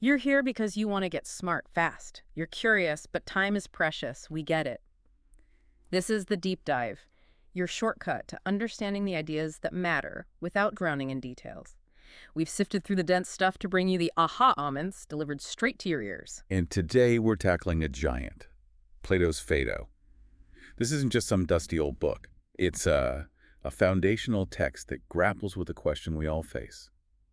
You're here because you want to get smart fast. You're curious, but time is precious. We get it. This is the deep dive, your shortcut to understanding the ideas that matter without drowning in details. We've sifted through the dense stuff to bring you the aha moments delivered straight to your ears. And today we're tackling a giant, Plato's Phaedo. This isn't just some dusty old book. It's a foundational text that grapples with the question we all face.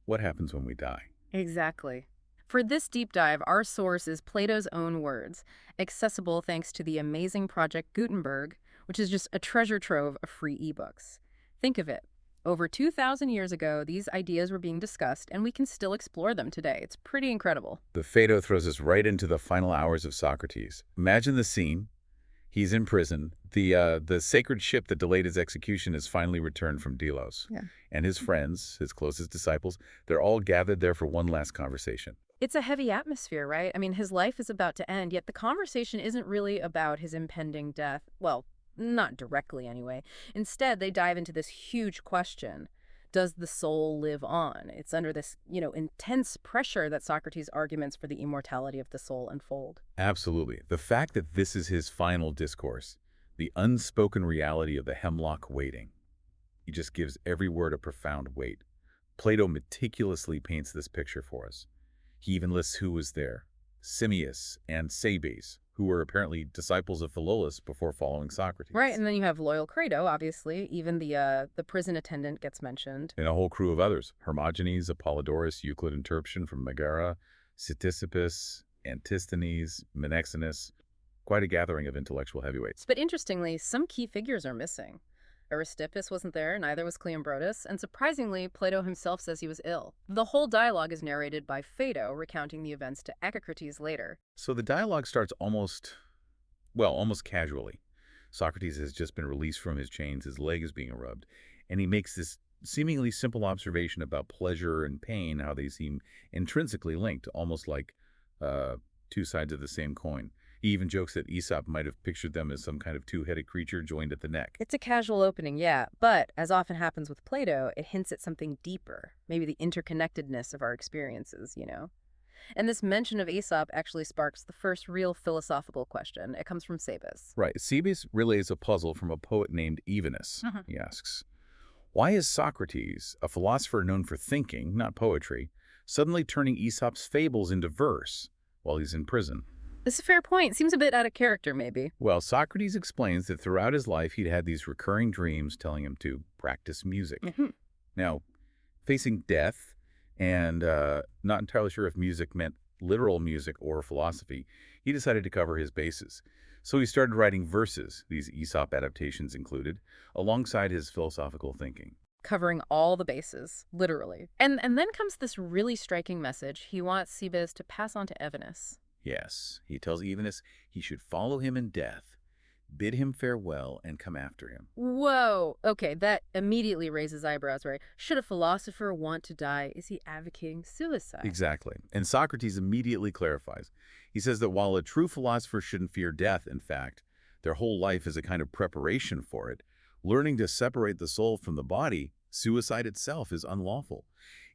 What happens when we die? Exactly. For this deep dive, our source is Plato's own words, accessible thanks to the amazing Project Gutenberg, which is just a treasure trove of free ebooks. Think of it. Over 2,000 years ago, these ideas were being discussed, and we can still explore them today. It's pretty incredible. The Phaedo throws us right into the final hours of Socrates. Imagine the scene. He's in prison. The sacred ship that delayed his execution has finally returned from Delos. Yeah. And his friends, his closest disciples, they're all gathered there for one last conversation. It's a heavy atmosphere, right? I mean, his life is about to end, yet the conversation isn't really about his impending death. Well, not directly anyway. Instead, they dive into this huge question. Does the soul live on? It's under this, intense pressure that Socrates' arguments for the immortality of the soul unfold. Absolutely. The fact that this is his final discourse, the unspoken reality of the hemlock waiting, he just gives every word a profound weight. Plato meticulously paints this picture for us. He even lists who was there, Simmias and Sabes, who were apparently disciples of Philolaus before following Socrates. Right, and then you have loyal Credo, obviously. Even the prison attendant gets mentioned. And a whole crew of others, Hermogenes, Apollodorus, Euclid and Terpsion from Megara, Ctesippus, Antisthenes, Menexenus, quite a gathering of intellectual heavyweights. But interestingly, some key figures are missing. Aristippus wasn't there, neither was Cleombrotus, and surprisingly, Plato himself says he was ill. The whole dialogue is narrated by Phaedo, recounting the events to Echecrates later. So the dialogue starts almost casually. Socrates has just been released from his chains, his leg is being rubbed, and he makes this seemingly simple observation about pleasure and pain, how they seem intrinsically linked, almost like two sides of the same coin. He even jokes that Aesop might have pictured them as some kind of two-headed creature joined at the neck. It's a casual opening, yeah, but as often happens with Plato, it hints at something deeper, maybe the interconnectedness of our experiences. And this mention of Aesop actually sparks the first real philosophical question. It comes from Sabes. Right. Cebes relays a puzzle from a poet named Evenus. He asks, why is Socrates, a philosopher known for thinking, not poetry, suddenly turning Aesop's fables into verse while he's in prison? It's a fair point. Seems a bit out of character, maybe. Well, Socrates explains that throughout his life he'd had these recurring dreams telling him to practice music. Now, facing death and not entirely sure if music meant literal music or philosophy, he decided to cover his bases. So he started writing verses, these Aesop adaptations included, alongside his philosophical thinking. Covering all the bases, literally. And then comes this really striking message he wants Cebes to pass on to Evenus. Yes, he tells Evenus he should follow him in death, bid him farewell, and come after him. Whoa. Okay, that immediately raises eyebrows, right? Should a philosopher want to die? Is he advocating suicide? Exactly. And Socrates immediately clarifies. He says that while a true philosopher shouldn't fear death, in fact, their whole life is a kind of preparation for it, learning to separate the soul from the body, suicide itself is unlawful.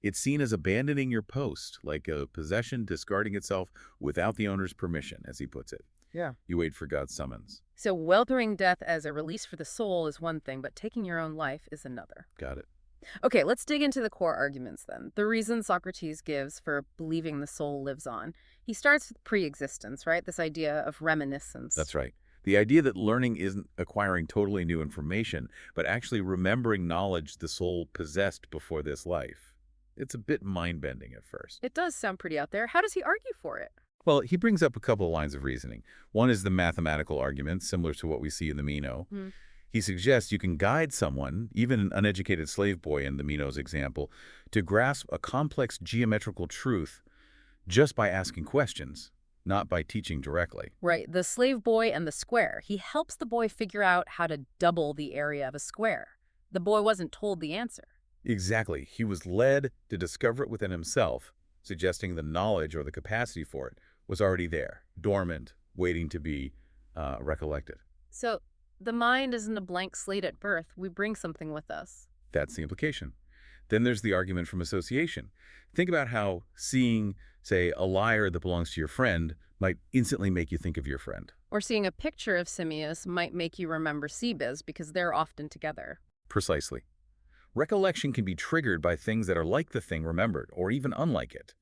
It's seen as abandoning your post, like a possession discarding itself without the owner's permission, as he puts it. Yeah. You wait for God's summons. So welcoming death as a release for the soul is one thing, but taking your own life is another. Got it. Okay, let's dig into the core arguments then. The reason Socrates gives for believing the soul lives on. He starts with pre-existence, right? This idea of reminiscence. That's right. The idea that learning isn't acquiring totally new information, but actually remembering knowledge the soul possessed before this life. It's a bit mind-bending at first. It does sound pretty out there. How does he argue for it? Well, he brings up a couple of lines of reasoning. One is the mathematical argument, similar to what we see in the Meno. He suggests you can guide someone, even an uneducated slave boy in the Meno's example, to grasp a complex geometrical truth just by asking questions, not by teaching directly. Right, the slave boy and the square. He helps the boy figure out how to double the area of a square. The boy wasn't told the answer. Exactly. He was led to discover it within himself, suggesting the knowledge or the capacity for it was already there, dormant, waiting to be recollected. So the mind isn't a blank slate at birth. We bring something with us. That's the implication. Then there's the argument from association. Think about how seeing, say, a lyre that belongs to your friend might instantly make you think of your friend. Or seeing a picture of Simius might make you remember Seabiz because they're often together. Precisely. Recollection can be triggered by things that are like the thing remembered, or even unlike it.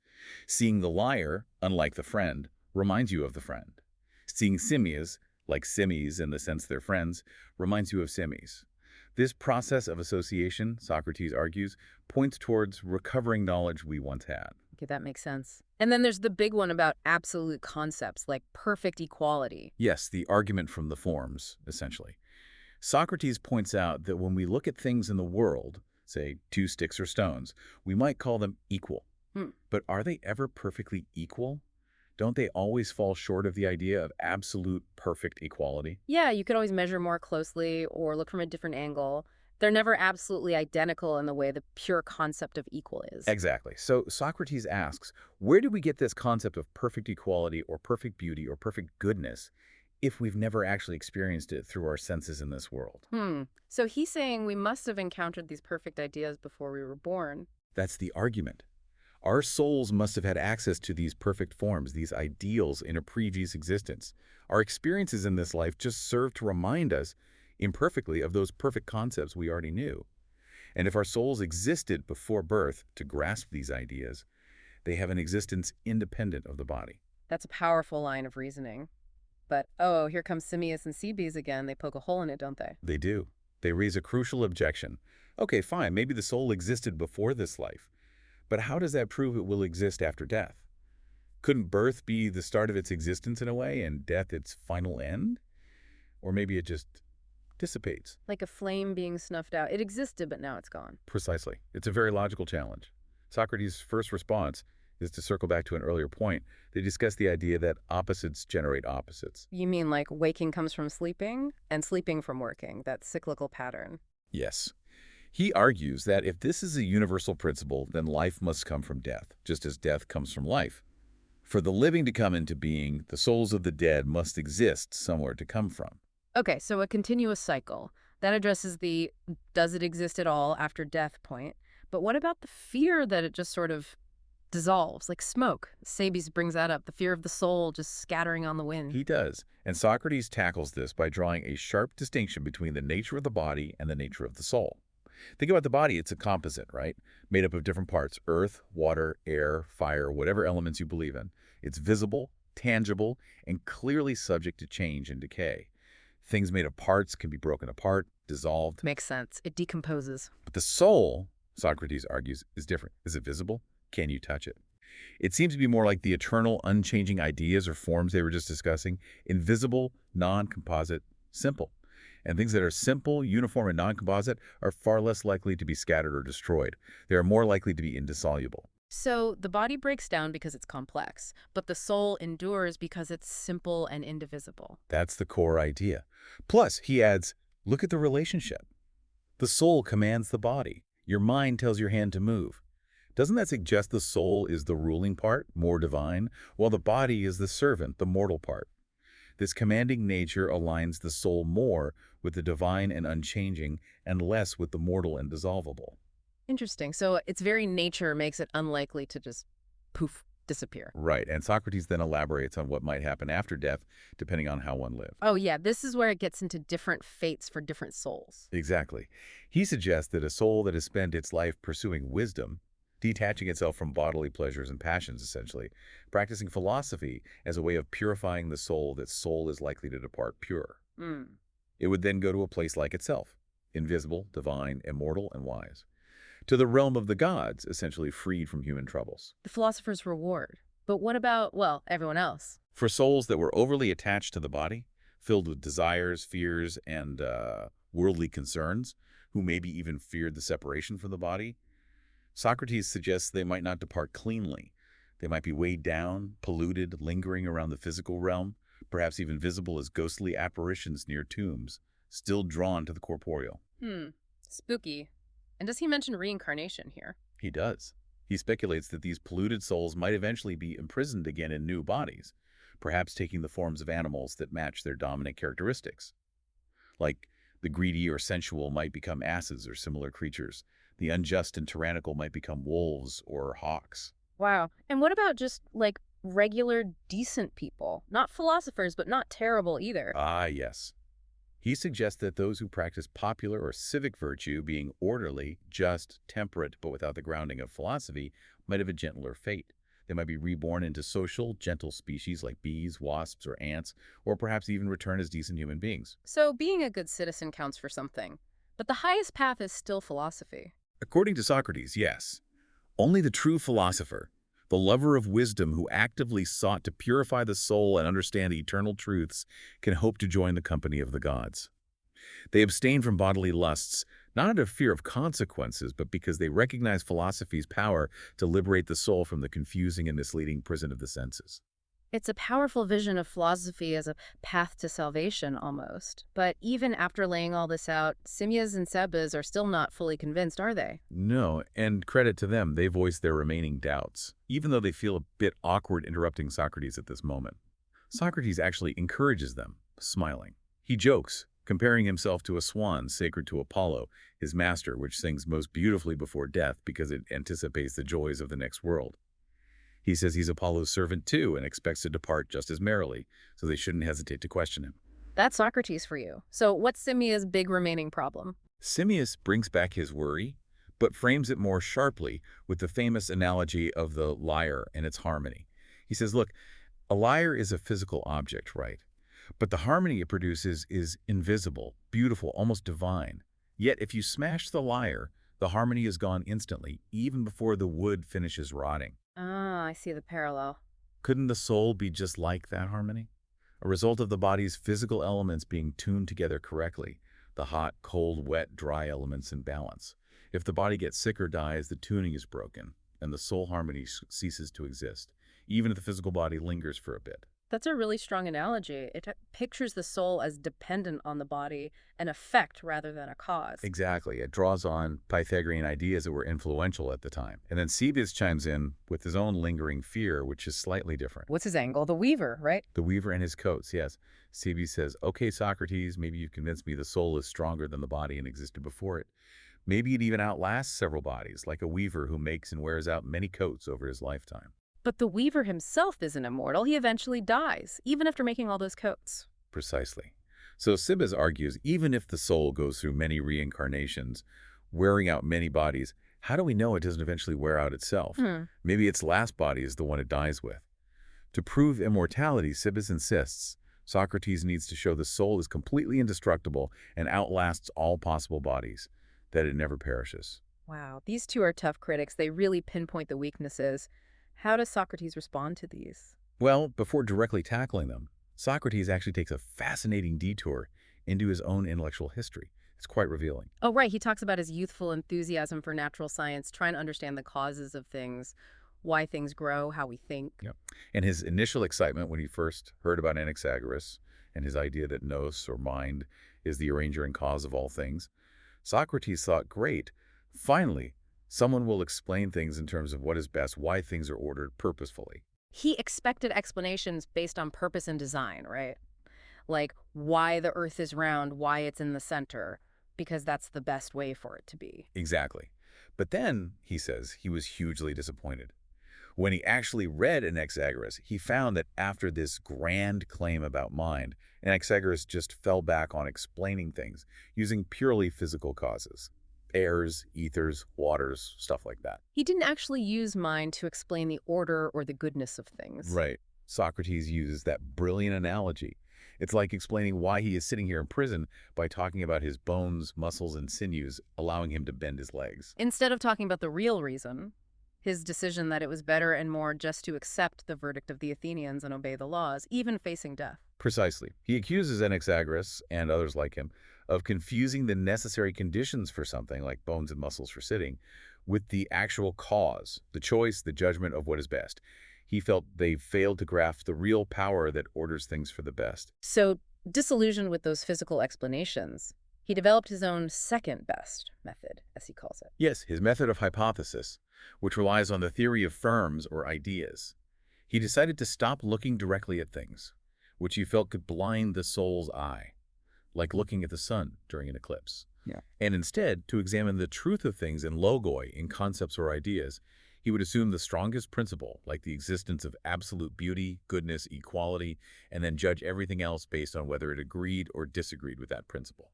Seeing the lyre, unlike the friend, reminds you of the friend. Seeing simias, like simis in the sense they're friends, reminds you of simis. This process of association, Socrates argues, points towards recovering knowledge we once had. Okay, that makes sense. And then there's the big one about absolute concepts like perfect equality. Yes, the argument from the forms, essentially. Socrates points out that when we look at things in the world, say two sticks or stones, we might call them equal. Hmm. But are they ever perfectly equal? Don't they always fall short of the idea of absolute perfect equality? Yeah, you could always measure more closely or look from a different angle. They're never absolutely identical in the way the pure concept of equal is. Exactly. So Socrates asks, where do we get this concept of perfect equality or perfect beauty or perfect goodness if we've never actually experienced it through our senses in this world? So he's saying we must have encountered these perfect ideas before we were born. That's the argument. Our souls must have had access to these perfect forms, these ideals in a previous existence. Our experiences in this life just serve to remind us, imperfectly, of those perfect concepts we already knew. And if our souls existed before birth to grasp these ideas, they have an existence independent of the body. That's a powerful line of reasoning. But, oh, here comes Simius and Seabees again. They poke a hole in it, don't they? They do. They raise a crucial objection. Okay, fine, maybe the soul existed before this life, but how does that prove it will exist after death? Couldn't birth be the start of its existence in a way and death its final end? Or maybe it just dissipates. Like a flame being snuffed out. It existed, but now it's gone. Precisely. It's a very logical challenge. Socrates' first response is to circle back to an earlier point. They discuss the idea that opposites generate opposites. You mean like waking comes from sleeping and sleeping from working, that cyclical pattern? Yes. He argues that if this is a universal principle, then life must come from death, just as death comes from life. For the living to come into being, the souls of the dead must exist somewhere to come from. Okay, so a continuous cycle. That addresses the does it exist at all after death point. But what about the fear that it just sort of dissolves, like smoke? Sabes brings that up, the fear of the soul just scattering on the wind. He does, and Socrates tackles this by drawing a sharp distinction between the nature of the body and the nature of the soul. Think about the body, it's a composite, right? Made up of different parts, earth, water, air, fire, whatever elements you believe in. It's visible, tangible, and clearly subject to change and decay. Things made of parts can be broken apart, dissolved. Makes sense. It decomposes. But the soul, Socrates argues, is different. Is it visible? Can you touch it? It seems to be more like the eternal, unchanging ideas or forms they were just discussing, invisible, non-composite, simple. And things that are simple, uniform, and non-composite are far less likely to be scattered or destroyed. They are more likely to be indissoluble. So the body breaks down because it's complex, but the soul endures because it's simple and indivisible. That's the core idea. Plus, he adds, look at the relationship. The soul commands the body. Your mind tells your hand to move. Doesn't that suggest the soul is the ruling part, more divine, while the body is the servant, the mortal part? This commanding nature aligns the soul more with the divine and unchanging and less with the mortal and dissolvable. Interesting. So its very nature makes it unlikely to just poof, disappear. Right, and Socrates then elaborates on what might happen after death, depending on how one lived. Oh, yeah, this is where it gets into different fates for different souls. Exactly. He suggests that a soul that has spent its life pursuing wisdom, detaching itself from bodily pleasures and passions, essentially, practicing philosophy as a way of purifying the soul, that soul is likely to depart pure. It would then go to a place like itself, invisible, divine, immortal, and wise, to the realm of the gods, essentially freed from human troubles. The philosopher's reward. But what about, well, everyone else? For souls that were overly attached to the body, filled with desires, fears, and worldly concerns, who maybe even feared the separation from the body, Socrates suggests they might not depart cleanly. They might be weighed down, polluted, lingering around the physical realm, perhaps even visible as ghostly apparitions near tombs, still drawn to the corporeal. Spooky. And does he mention reincarnation here? He does. He speculates that these polluted souls might eventually be imprisoned again in new bodies, perhaps taking the forms of animals that match their dominant characteristics. Like the greedy or sensual might become asses or similar creatures, The unjust and tyrannical might become wolves or hawks. Wow. And what about just like regular decent people? Not philosophers, but not terrible either. Ah, yes. He suggests that those who practice popular or civic virtue, being orderly, just, temperate, but without the grounding of philosophy, might have a gentler fate. They might be reborn into social, gentle species like bees, wasps, or ants, or perhaps even return as decent human beings. So being a good citizen counts for something. But the highest path is still philosophy. According to Socrates, yes. Only the true philosopher, the lover of wisdom who actively sought to purify the soul and understand eternal truths, can hope to join the company of the gods. They abstain from bodily lusts, not out of fear of consequences, but because they recognize philosophy's power to liberate the soul from the confusing and misleading prison of the senses. It's a powerful vision of philosophy as a path to salvation almost. But even after laying all this out, Simmias and Sebas are still not fully convinced, are they? No, and credit to them, they voice their remaining doubts, even though they feel a bit awkward interrupting Socrates at this moment. Socrates actually encourages them, smiling. He jokes, comparing himself to a swan sacred to Apollo, his master, which sings most beautifully before death because it anticipates the joys of the next world. He says he's Apollo's servant too and expects to depart just as merrily, so they shouldn't hesitate to question him. That's Socrates for you. So what's Simmias' big remaining problem? Simmias brings back his worry, but frames it more sharply with the famous analogy of the lyre and its harmony. He says, look, a lyre is a physical object, right? But the harmony it produces is invisible, beautiful, almost divine. Yet if you smash the lyre, the harmony is gone instantly, even before the wood finishes rotting. Ah, I see the parallel. Couldn't the soul be just like that harmony? A result of the body's physical elements being tuned together correctly, the hot, cold, wet, dry elements in balance. If the body gets sick or dies, the tuning is broken, and the soul harmony ceases to exist, even if the physical body lingers for a bit. That's a really strong analogy. It pictures the soul as dependent on the body, an effect rather than a cause. Exactly. It draws on Pythagorean ideas that were influential at the time. And then Cebes chimes in with his own lingering fear, which is slightly different. What's his angle? The weaver, right? The weaver and his coats, yes. Cebes says, okay, Socrates, maybe you've convinced me the soul is stronger than the body and existed before it. Maybe it even outlasts several bodies, like a weaver who makes and wears out many coats over his lifetime. But the weaver himself isn't immortal. He eventually dies, even after making all those coats. Precisely. So Cebes argues, even if the soul goes through many reincarnations, wearing out many bodies, how do we know it doesn't eventually wear out itself? Maybe its last body is the one it dies with. To prove immortality, Cebes insists, Socrates needs to show the soul is completely indestructible and outlasts all possible bodies, that it never perishes. Wow, these two are tough critics. They really pinpoint the weaknesses. How does Socrates respond to these? Well, before directly tackling them, Socrates actually takes a fascinating detour into his own intellectual history. It's quite revealing. Oh, right. He talks about his youthful enthusiasm for natural science, trying to understand the causes of things, why things grow, how we think. Yep. And his initial excitement when he first heard about Anaxagoras and his idea that nous, or mind, is the arranger and cause of all things, Socrates thought, great, finally, someone will explain things in terms of what is best, why things are ordered purposefully. He expected explanations based on purpose and design, right? Like why the earth is round, why it's in the center, because that's the best way for it to be. Exactly. But then, he says, he was hugely disappointed. When he actually read Anaxagoras, he found that after this grand claim about mind, Anaxagoras just fell back on explaining things using purely physical causes. Airs, ethers, waters, stuff like that. He didn't actually use mind to explain the order or the goodness of things. Right. Socrates uses that brilliant analogy. It's like explaining why he is sitting here in prison by talking about his bones, muscles, and sinews, allowing him to bend his legs. Instead of talking about the real reason, his decision that it was better and more just to accept the verdict of the Athenians and obey the laws, even facing death. Precisely. He accuses Anaxagoras, and others like him, of confusing the necessary conditions for something, like bones and muscles for sitting, with the actual cause, the choice, the judgment of what is best. He felt they failed to grasp the real power that orders things for the best. So, disillusioned with those physical explanations, he developed his own second best method, as he calls it. Yes, his method of hypothesis, which relies on the theory of firms or ideas. He decided to stop looking directly at things, which he felt could blind the soul's eye, like looking at the sun during an eclipse. Yeah. And instead, to examine the truth of things in logoi, in concepts or ideas, he would assume the strongest principle, like the existence of absolute beauty, goodness, equality, and then judge everything else based on whether it agreed or disagreed with that principle.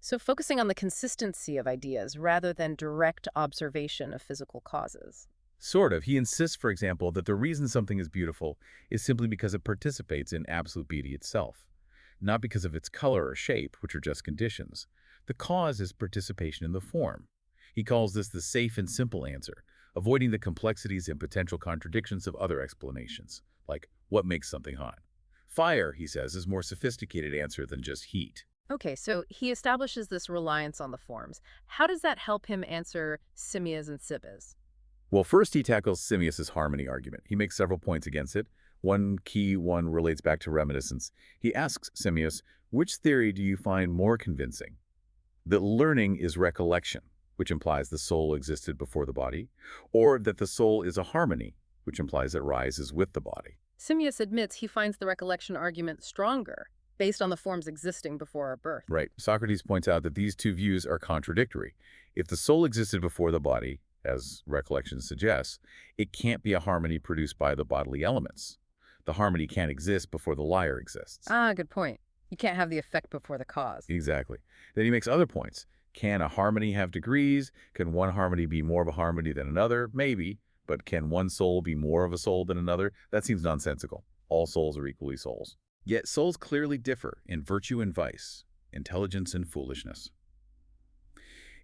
So focusing on the consistency of ideas rather than direct observation of physical causes. Sort of. He insists, for example, that the reason something is beautiful is simply because it participates in absolute beauty itself, not because of its color or shape, which are just conditions. The cause is participation in the form. He calls this the safe and simple answer, avoiding the complexities and potential contradictions of other explanations, like what makes something hot. Fire, he says, is a more sophisticated answer than just heat. Okay, so he establishes this reliance on the forms. How does that help him answer simias and sibas? Well, first he tackles Simmias's harmony argument. He makes several points against it. One key one relates back to reminiscence. He asks Simmias, which theory do you find more convincing? That learning is recollection, which implies the soul existed before the body, or that the soul is a harmony, which implies it rises with the body. Simius admits he finds the recollection argument stronger, based on the forms existing before our birth. Right. Socrates points out that these two views are contradictory. If the soul existed before the body, as recollection suggests, it can't be a harmony produced by the bodily elements. The harmony can't exist before the liar exists. Ah, good point. You can't have the effect before the cause. Exactly. Then he makes other points. Can a harmony have degrees? Can one harmony be more of a harmony than another? Maybe. But can one soul be more of a soul than another? That seems nonsensical. All souls are equally souls. Yet souls clearly differ in virtue and vice, intelligence and foolishness.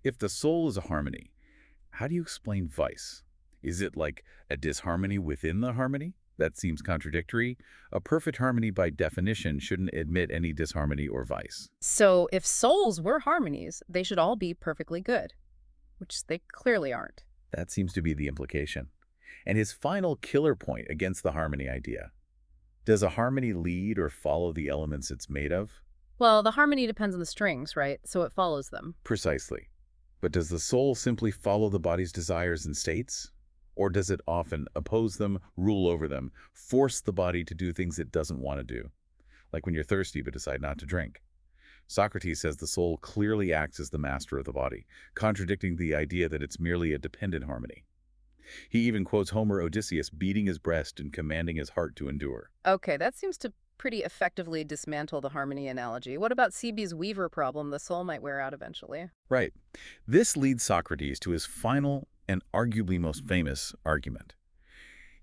If the soul is a harmony, how do you explain vice? Is it like a disharmony within the harmony? That seems contradictory. A perfect harmony by definition shouldn't admit any disharmony or vice. So if souls were harmonies, they should all be perfectly good, which they clearly aren't. That seems to be the implication. And his final killer point against the harmony idea. Does a harmony lead or follow the elements it's made of? Well, the harmony depends on the strings, right? So it follows them. Precisely. But does the soul simply follow the body's desires and states? Or does it often oppose them, rule over them, force the body to do things it doesn't want to do? Like when you're thirsty but decide not to drink. Socrates says the soul clearly acts as the master of the body, contradicting the idea that it's merely a dependent harmony. He even quotes Homer Odysseus beating his breast and commanding his heart to endure. Okay, that seems to pretty effectively dismantle the harmony analogy. What about CB's weaver problem? The soul might wear out eventually. Right. This leads Socrates to his final and arguably most famous argument.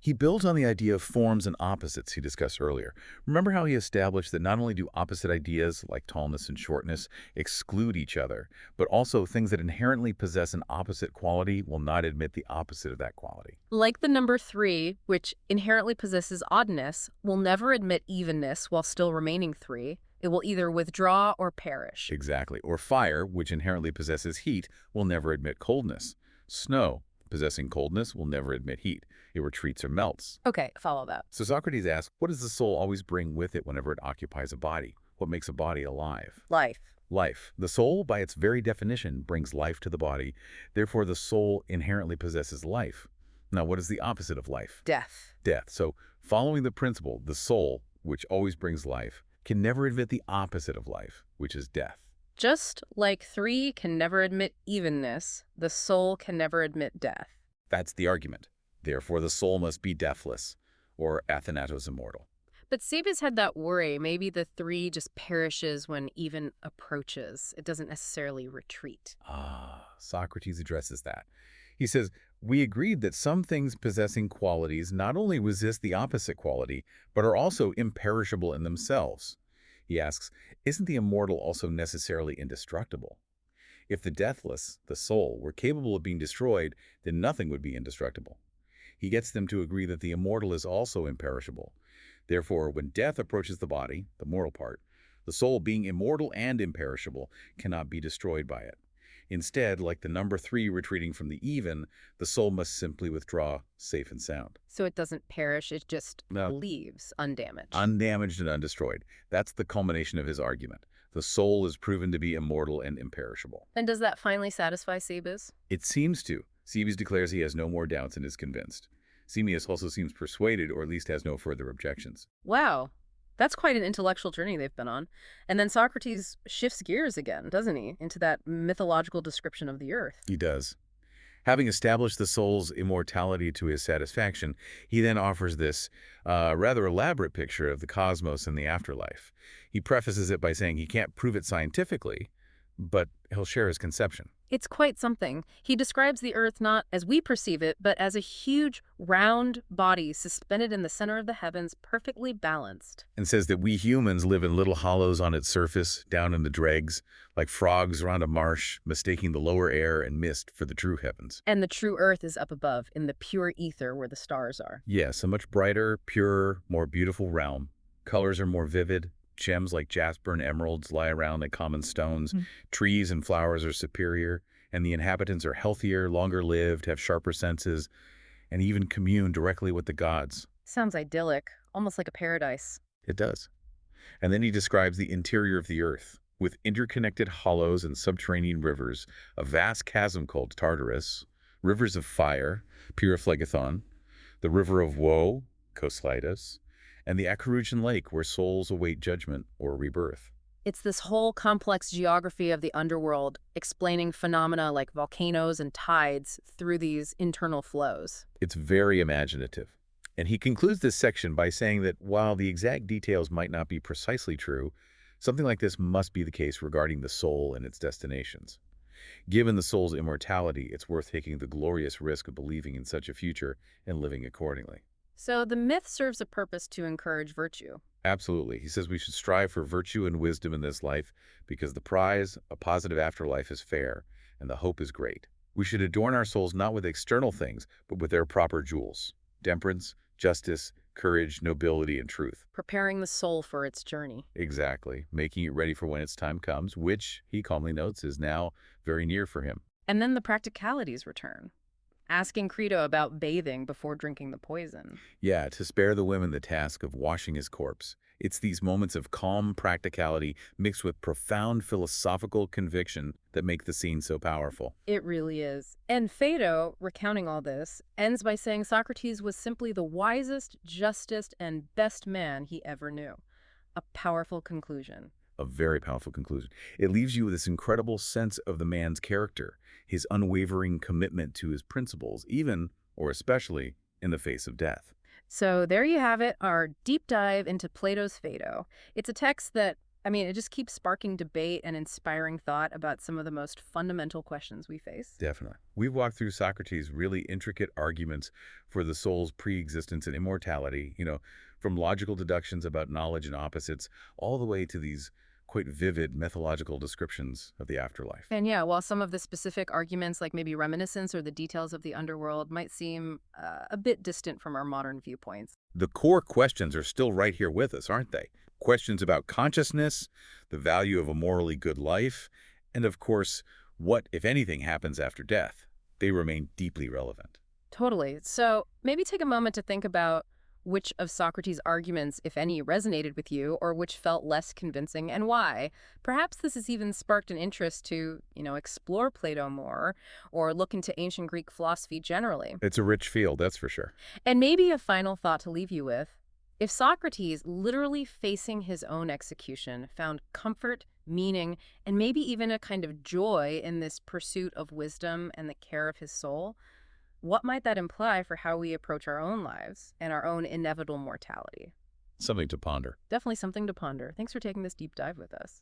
He builds on the idea of forms and opposites he discussed earlier. Remember how he established that not only do opposite ideas, like tallness and shortness, exclude each other, but also things that inherently possess an opposite quality will not admit the opposite of that quality. Like the number 3, which inherently possesses oddness, will never admit evenness while still remaining 3. It will either withdraw or perish. Exactly. Or fire, which inherently possesses heat, will never admit coldness. Snow, possessing coldness, will never admit heat. It retreats or melts. Okay, follow that. So Socrates asks, what does the soul always bring with it whenever it occupies a body? What makes a body alive? Life. Life. The soul, by its very definition, brings life to the body. Therefore, the soul inherently possesses life. Now, what is the opposite of life? Death. Death. So, following the principle, the soul, which always brings life, can never admit the opposite of life, which is death. Just like 3 can never admit evenness, the soul can never admit death. That's the argument. Therefore, the soul must be deathless, or athanatos immortal. But Sabes had that worry. Maybe the 3 just perishes when even approaches. It doesn't necessarily retreat. Socrates addresses that. He says, we agreed that some things possessing qualities not only resist the opposite quality, but are also imperishable in themselves. He asks, isn't the immortal also necessarily indestructible? If the deathless, the soul, were capable of being destroyed, then nothing would be indestructible. He gets them to agree that the immortal is also imperishable. Therefore, when death approaches the body, the mortal part, the soul, being immortal and imperishable, cannot be destroyed by it. Instead, like the number 3 retreating from the even, the soul must simply withdraw safe and sound. So it doesn't perish, it just No. leaves undamaged. Undamaged and undestroyed. That's the culmination of his argument. The soul is proven to be immortal and imperishable. And does that finally satisfy Sabes? It seems to. Cebes declares he has no more doubts and is convinced. Simmias also seems persuaded, or at least has no further objections. Wow, That's quite an intellectual journey they've been on. And then Socrates shifts gears again, doesn't he, into that mythological description of the earth. He does. Having established the soul's immortality to his satisfaction, he then offers this rather elaborate picture of the cosmos and the afterlife. He prefaces it by saying he can't prove it scientifically, but he'll share his conception. It's quite something. He describes the earth not as we perceive it, but as a huge, round body suspended in the center of the heavens, perfectly balanced. And says that we humans live in little hollows on its surface, down in the dregs, like frogs around a marsh, mistaking the lower air and mist for the true heavens. And the true earth is up above, in the pure ether where the stars are. Yes, a much brighter, purer, more beautiful realm. Colors are more vivid. Gems like jasper and emeralds lie around like common stones. Trees and flowers are superior, and the inhabitants are healthier, longer lived, have sharper senses, and even commune directly with the gods. Sounds idyllic, almost like a paradise. It does. And then he describes the interior of the earth, with interconnected hollows and subterranean rivers, a vast chasm called Tartarus, rivers of fire, Pyriphlegethon, the river of woe, Koslidas, and the Acherusian lake where souls await judgment or rebirth. It's this whole complex geography of the underworld, explaining phenomena like volcanoes and tides through these internal flows. It's very imaginative. And he concludes this section by saying that while the exact details might not be precisely true, something like this must be the case regarding the soul and its destinations. Given the soul's immortality, it's worth taking the glorious risk of believing in such a future and living accordingly. So the myth serves a purpose to encourage virtue. Absolutely. He says we should strive for virtue and wisdom in this life because the prize, a positive afterlife, is fair and the hope is great. We should adorn our souls not with external things, but with their proper jewels: temperance, justice, courage, nobility, and truth. Preparing the soul for its journey. Exactly. Making it ready for when its time comes, which, he calmly notes, is now very near for him. And then the practicalities return. Asking Credo about bathing before drinking the poison. Yeah, to spare the women the task of washing his corpse. It's these moments of calm practicality mixed with profound philosophical conviction that make the scene so powerful. It really is. And Phaedo, recounting all this, ends by saying Socrates was simply the wisest, justest, and best man he ever knew. A powerful conclusion. A very powerful conclusion. It leaves you with this incredible sense of the man's character, his unwavering commitment to his principles, even, or especially, in the face of death. So there you have it, our deep dive into Plato's Phaedo. It's a text that, it just keeps sparking debate and inspiring thought about some of the most fundamental questions we face. Definitely. We've walked through Socrates' really intricate arguments for the soul's pre-existence and immortality, from logical deductions about knowledge and opposites, all the way to these quite vivid methodological descriptions of the afterlife. And yeah, while some of the specific arguments, like maybe reminiscence or the details of the underworld, might seem a bit distant from our modern viewpoints. The core questions are still right here with us, aren't they? Questions about consciousness, the value of a morally good life, and of course, what, if anything, happens after death. They remain deeply relevant. Totally. So maybe take a moment to think about which of Socrates' arguments, if any, resonated with you or which felt less convincing and why. Perhaps this has even sparked an interest to, explore Plato more or look into ancient Greek philosophy generally. It's a rich field, that's for sure. And maybe a final thought to leave you with. If Socrates, literally facing his own execution, found comfort, meaning, and maybe even a kind of joy in this pursuit of wisdom and the care of his soul, what might that imply for how we approach our own lives and our own inevitable mortality? Something to ponder. Definitely something to ponder. Thanks for taking this deep dive with us.